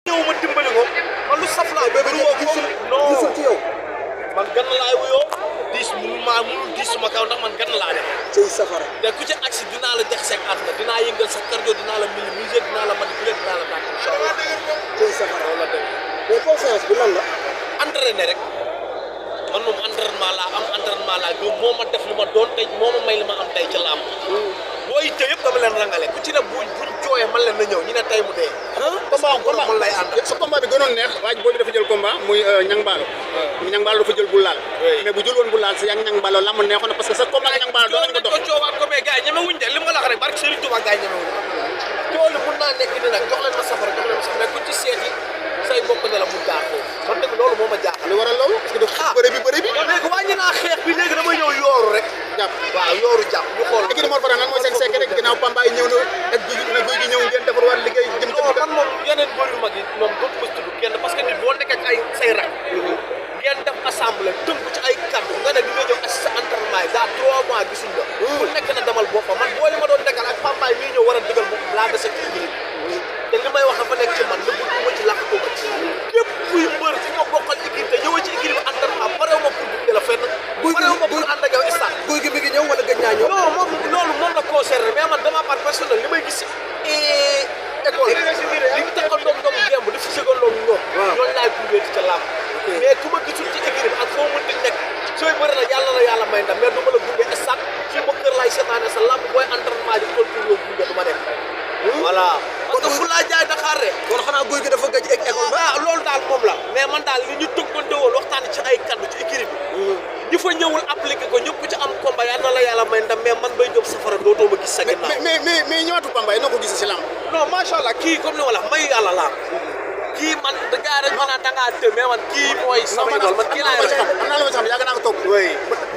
ñëw ma dimbali ko man lu saf laa bëgg non gisul ci yow man gan laay wuyoo diis mënul diis suma kaw ndax man gan laa def cey safara te ku ci agsi dinaa la dex seeg àdduna dinaa yëngal sa cardio dinaa la minimiser dinaa la manipuler dinaa la dàq incha allah cey safara loolu la dem mais confiance bi lan la entraîné rek man moom entraînement laa am entraînement laa gëm moo ma def li ma doon tey moo ma may li ma am tey ci làmb booy te yëpp dama leen rangale ku ci ne buñ jooyee man leen na ñëw ñu ne tey mu dee combat man lay ànd sa combat bi gënoon neex waaj boobu dafa jël combat muy Niang Ballo Niang Ballo dafa jël bu laal mais bu jël woon bu laal si yak Niang Ballo lamb neexoon na parce que sa combat ak Niang Ballo doon nañ ko dox ko coowaat ko mais gars yi ñeme wuñ de li ma la wax rek barke Serigne Touba gars yi ñeme wuñ toolu mun naa nekk ni nag jox leen ma safara jox leen ma safara mais ku ci seeti say mbokk ne la mu daaxoo man tamit loolu moo ma jaaxal lu waral loolu parce que dafa bëre bi léegi wàññi naa xeex bi léegi damay ñëw yooru rek jàpp waaw yooru jàpp ñu xool ak Mor Fadam lan mooy seen secret rek ginnaaw Pambaay ñëw na ak guy gi ñëw ngeen defar war liggéey jëm non man moom yeneen mbër yu mag yi moom dootu ma tudd kenn parce que nit boo nekkee ay say rak ngeen def assemblée tënk ci ay kàddu nga ne di nga ñëw assisté entraînement yi daa 3 mois gisuñ la ku nekk na demal boppam man boo li ma doon nekkal ak Pambaay mii ñëw war a dëggal bopp laa dese ci équilibre te li may wax dafa nekk ci man nëbb ma ci làq ko ma ci képp kuy mbër fi ma bokkal équipe te ñëwee ci équilibre entraînement parew ma pour dugg la fenn parew ma pour ànd ak yow stade guy gi mi ngi ñëw wala gëj naa ñëw non moom loolu moom la concerné mais man dama part personnel li may gis école li ñu taxal doom gemb di fi secondoom ñoom ñooñu laay prouvé ci ca làmb mais ku ma gisul ci équipe ak foo mënti nekk sooy bëri na yàlla may ndam mais du ma la gunge stade fii ma kër laay seetaane sa làmb booy entraînement di tool pour yow gunge du ma nekk voilà parce que fu laa jaay Dakar rek kon xanaa guy gi dafa gëj ak école ba loolu daal moom la mais man daal li ñu tëggante woon waxtaan ci ay kaddu ci équipe bi ñi fa ñëwul appliqué ko ñëpp ku ci am combat yal na la yàlla may ndam mais man bay jóg safara dootoo ma gis sa ginnaaw mais ñëwaatu Pambaay noo ko gisee si lamb non macha allah kii comme ni ma la mayu yàlla laa kii man da ngaa rek mën a dangaa të mais man kii mooy sama idole man kii laay xam am naa la ma xam yàgg naa ko toog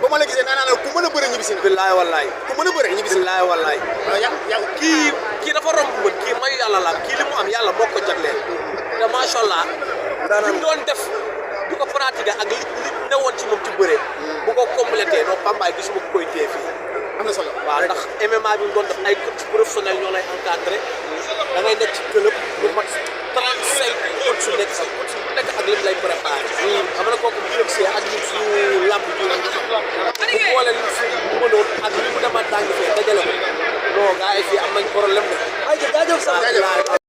ba ma la gisee nee naa la ku mën a bëre ñibbisi billaay wallaay ku mën a bëre ñibbisi billaay wallaay yàgg kii dafa romb mën kii mayu yàlla la kii li mu am yàlla moo ko jagleel te macha allah li mu doon def di ko pratiquer ak li newoon ci moom ci bëre bu ko complété non Pambaay gisuma ko koy téye fii am na solo waaw ndax MMA bi mu doon def ay coach professionnel ñoo lay encadré da ngay nekk ci club lu mat 35 coach su nekk sax coach bu nekk ak lim lay préparé xam na kooku bu yëgsee ak ñun suñu lamb ji bu boole li su mënoon ak li mu dema dàng fee dajale ko non gars yi fii am nañ problème de ay jaajëf sax